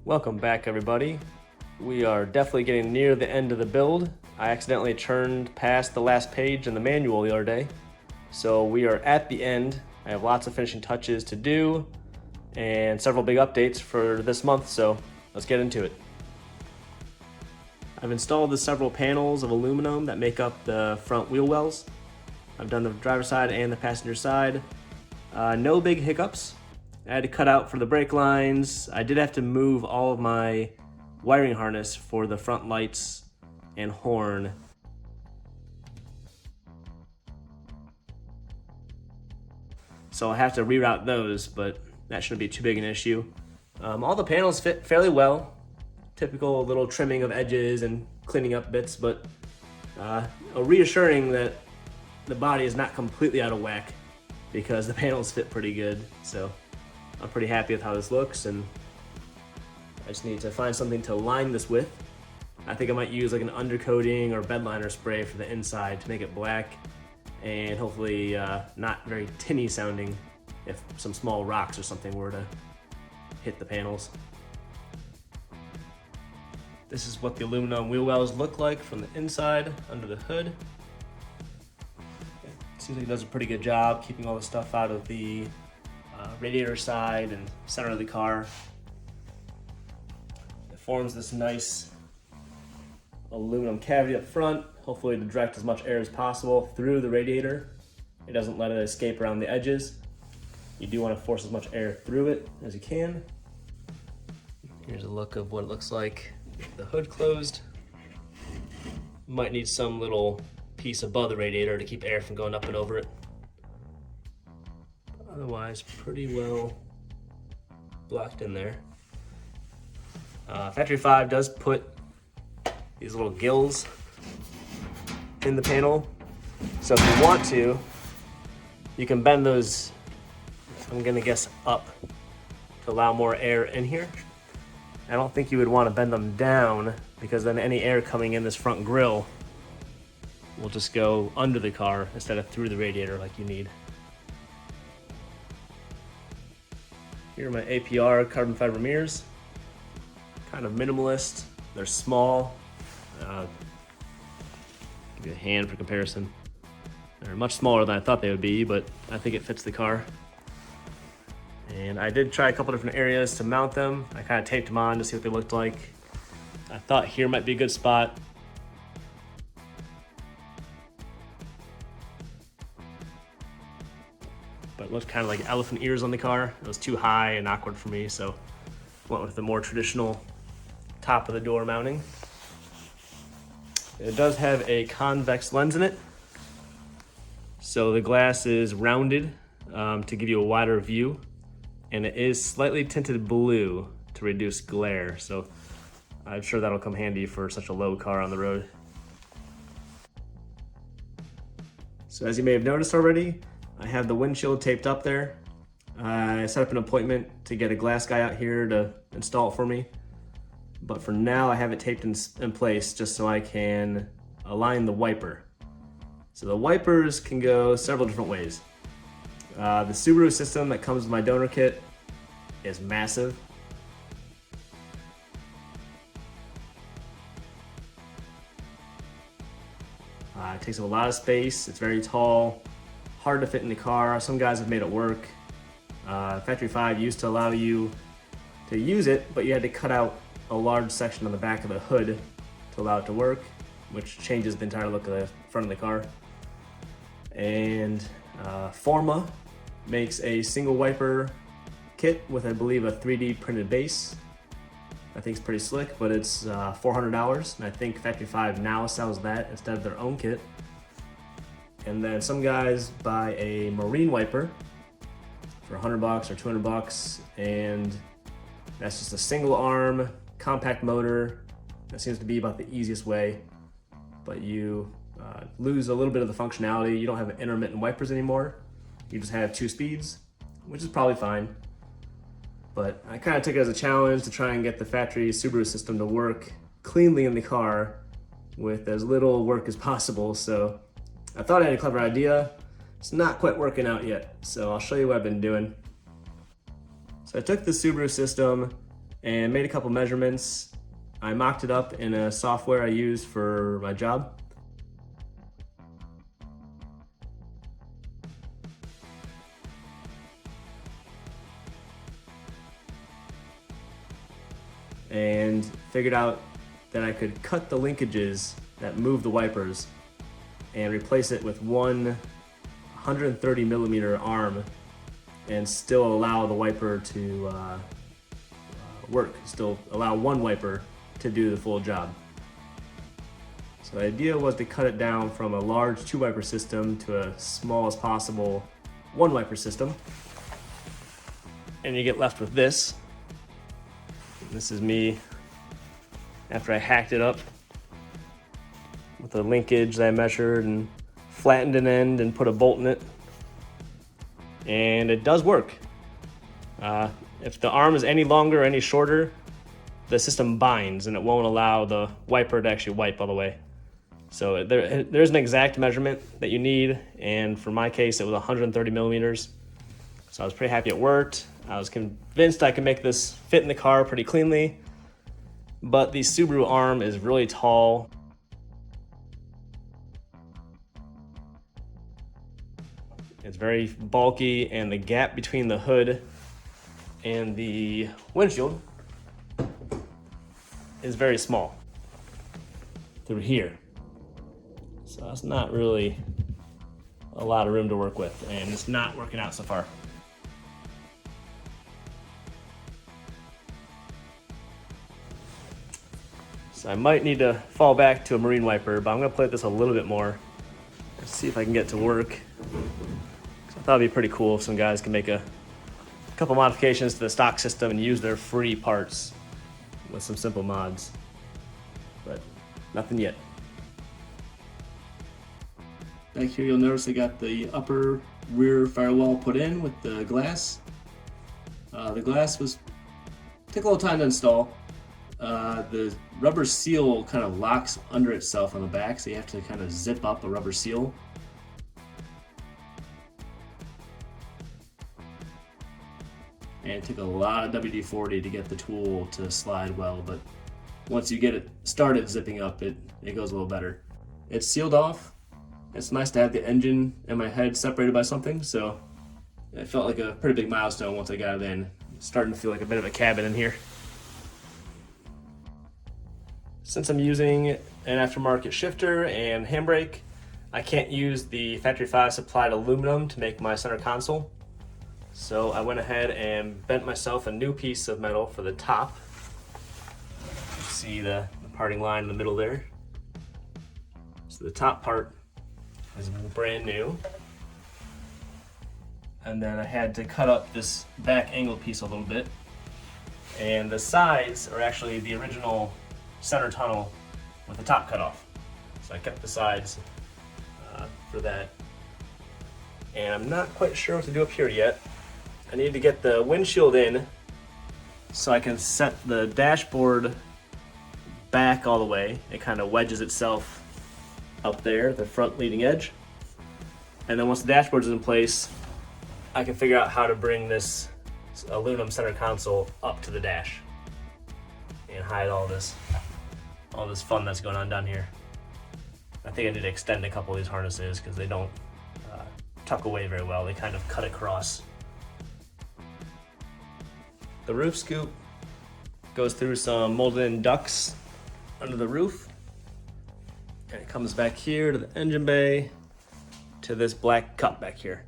Welcome back, everybody. We are definitely getting near the end of the build. I accidentally turned past the last page in the manual the other day. So we are at the end. I have lots of finishing touches to do and several big updates for this month, so let's get into it. I've installed the several panels of aluminum that make up the front wheel wells. I've done the driver's side and the passenger side. No big hiccups. I had to cut out for the brake lines. I did have to move all of my wiring harness for the front lights and horn. So I have to reroute those, but that shouldn't be too big an issue. All the panels fit fairly well. Typical little trimming of edges and cleaning up bits, but reassuring that the body is not completely out of whack because the panels fit pretty good. So I'm pretty happy with how this looks, and I just need to find something to line this with. I think I might use like an undercoating or bed liner spray for the inside to make it black and hopefully not very tinny sounding if some small rocks or something were to hit the panels. This is what the aluminum wheel wells look like from the inside under the hood. Seems like it does a pretty good job keeping all the stuff out of the radiator side and center of the car. It forms this nice aluminum cavity up front, hopefully to direct as much air as possible through the radiator. It doesn't let it escape around the edges. You do want to force as much air through it as you can. Here's a look of what it looks like with the hood closed. Might need some little piece above the radiator to keep air from going up and over it. Otherwise, pretty well blocked in there. Factory 5 does put these little gills in the panel. So if you want to, you can bend those, I'm gonna guess up, to allow more air in here. I don't think you would want to bend them down because then any air coming in this front grille will just go under the car instead of through the radiator like you need. Here are my APR carbon fiber mirrors. Kind of minimalist. They're small. Give you a hand for comparison. They're much smaller than I thought they would be, but I think it fits the car. And I did try a couple different areas to mount them. I kind of taped them on to see what they looked like. I thought here might be a good spot. But it looked kind of like elephant ears on the car. It was too high and awkward for me, so went with the more traditional top of the door mounting. It does have a convex lens in it, so the glass is rounded to give you a wider view, and it is slightly tinted blue to reduce glare, so I'm sure that'll come handy for such a low car on the road. So as you may have noticed already, I have the windshield taped up there. I set up an appointment to get a glass guy out here to install it for me. But for now, I have it taped in place just so I can align the wiper. So the wipers can go several different ways. The Subaru system that comes with my donor kit is massive. It takes up a lot of space. It's very tall. Hard to fit in the car. Some guys have made it work. Factory 5 used to allow you to use it, but you had to cut out a large section on the back of the hood to allow it to work, which changes the entire look of the front of the car. And Forma makes a single wiper kit with, I believe, a 3D printed base. I think it's pretty slick, but it's $400, and I think Factory 5 now sells that instead of their own kit. And then some guys buy a marine wiper for $100 or $200, and that's just a single arm, compact motor. That seems to be about the easiest way, but you lose a little bit of the functionality. You don't have intermittent wipers anymore. You just have 2 speeds, which is probably fine. But I kind of took it as a challenge to try and get the factory Subaru system to work cleanly in the car with as little work as possible. So I thought I had a clever idea. It's not quite working out yet, so I'll show you what I've been doing. So I took the Subaru system and made a couple measurements. I mocked it up in a software I use for my job. And figured out that I could cut the linkages that move the wipers and replace it with one 130 millimeter arm and still allow the wiper to work, still allow one wiper to do the full job. So the idea was to cut it down from a large 2-wiper system to a small as possible 1-wiper system. And you get left with this. This is me after I hacked it up with the linkage that I measured and flattened an end and put a bolt in it. And it does work. If the arm is any longer or any shorter, the system binds and it won't allow the wiper to actually wipe all the way. So there's an exact measurement that you need, and for my case it was 130 millimeters. So I was pretty happy it worked. I was convinced I could make this fit in the car pretty cleanly, but the Subaru arm is really tall. It's very bulky, and the gap between the hood and the windshield is very small through here. So that's not really a lot of room to work with, and it's not working out so far. So I might need to fall back to a marine wiper, but I'm gonna play with this a little bit more and see if I can get it to work. So I thought it'd be pretty cool if some guys can make a couple modifications to the stock system and use their free parts with some simple mods, but nothing yet. Back here you'll notice I got the upper rear firewall put in with the glass. The glass took a little time to install. The rubber seal kind of locks under itself on the back, so you have to kind of zip up a rubber seal. And it took a lot of WD-40 to get the tool to slide well, but once you get it started zipping up, it goes a little better. It's sealed off. It's nice to have the engine and my head separated by something, so it felt like a pretty big milestone once I got it in. It's starting to feel like a bit of a cabin in here. Since I'm using an aftermarket shifter and handbrake, I can't use the Factory 5 supplied aluminum to make my center console. So I went ahead and bent myself a new piece of metal for the top. You see the parting line in the middle there. So the top part is brand new. And then I had to cut up this back angle piece a little bit. And the sides are actually the original center tunnel with the top cut off. So I kept the sides for that. And I'm not quite sure what to do up here yet. I need to get the windshield in so I can set the dashboard back all the way. It kind of wedges itself up there, the front leading edge. And then once the dashboard is in place, I can figure out how to bring this aluminum center console up to the dash and hide all this fun that's going on down here. I think I need to extend a couple of these harnesses because they don't tuck away very well. They kind of cut across. The roof scoop goes through some molded in ducts under the roof, and it comes back here to the engine bay to this black cup back here.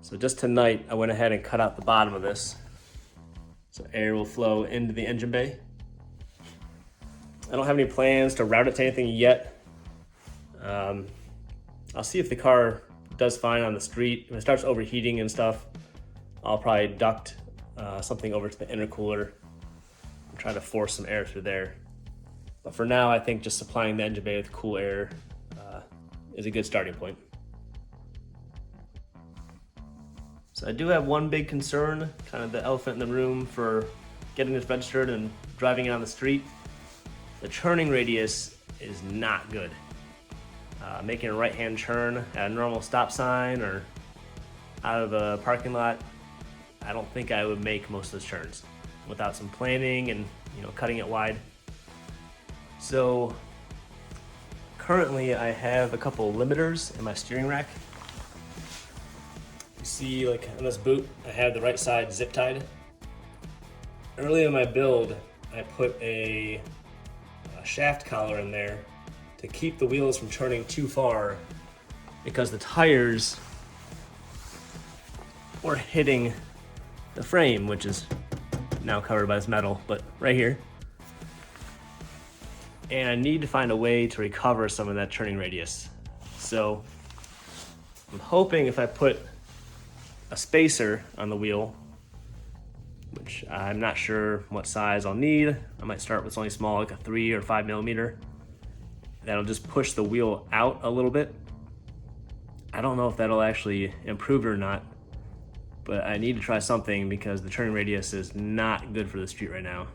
So just tonight I went ahead and cut out the bottom of this so air will flow into the engine bay. I don't have any plans to route it to anything yet. I'll see if the car does fine on the street. If it starts overheating and stuff, I'll probably duct something over to the intercooler and try to force some air through there. But for now, I think just supplying the engine bay with cool air is a good starting point. So I do have one big concern, kind of the elephant in the room for getting this registered and driving it on the street. The churning radius is not good. Making a right-hand churn at a normal stop sign or out of a parking lot, I don't think I would make most of those turns. without some planning and cutting it wide. So currently I have a couple limiters in my steering rack. You see, like on this boot, I have the right side zip tied. Early in my build, I put a shaft collar in there to keep the wheels from turning too far because the tires were hitting the frame, which is now covered by this metal, but right here. And I need to find a way to recover some of that turning radius. So I'm hoping if I put a spacer on the wheel, which I'm not sure what size I'll need. I might start with something small, like a 3 or 5 millimeter. That'll just push the wheel out a little bit. I don't know if that'll actually improve it or not, but I need to try something because the turning radius is not good for the street right now.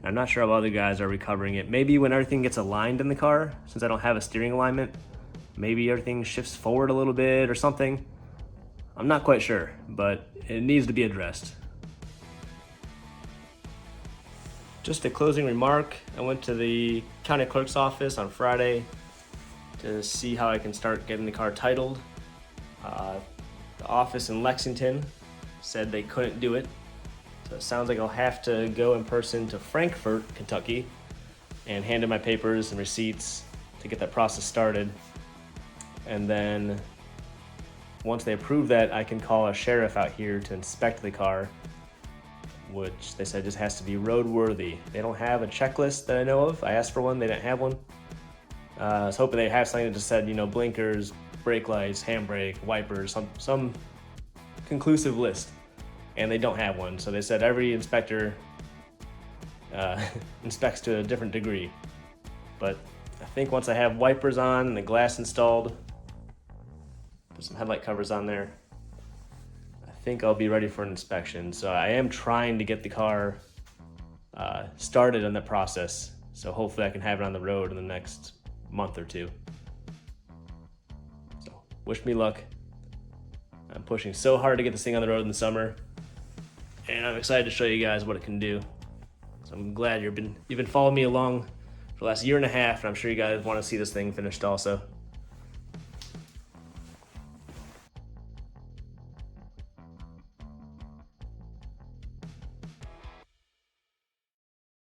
I'm not sure how other guys are recovering it. Maybe when everything gets aligned in the car, since I don't have a steering alignment, maybe everything shifts forward a little bit or something. I'm not quite sure, but it needs to be addressed. Just a closing remark, I went to the county clerk's office on Friday to see how I can start getting the car titled. The office in Lexington said they couldn't do it. So it sounds like I'll have to go in person to Frankfort, Kentucky, and hand in my papers and receipts to get that process started. And then once they approve that, I can call a sheriff out here to inspect the car, which they said just has to be roadworthy. They don't have a checklist that I know of. I asked for one, they didn't have one. I was hoping they'd have something that just said, blinkers, brake lights, handbrake, wipers, some conclusive list. And they don't have one. So they said every inspector inspects to a different degree. But I think once I have wipers on and the glass installed, put some headlight covers on there, I think I'll be ready for an inspection. So I am trying to get the car started on the process. So hopefully I can have it on the road in the next month or two. So wish me luck. I'm pushing so hard to get this thing on the road in the summer, and I'm excited to show you guys what it can do. So I'm glad you've been following me along for the last year and a half, and I'm sure you guys want to see this thing finished also.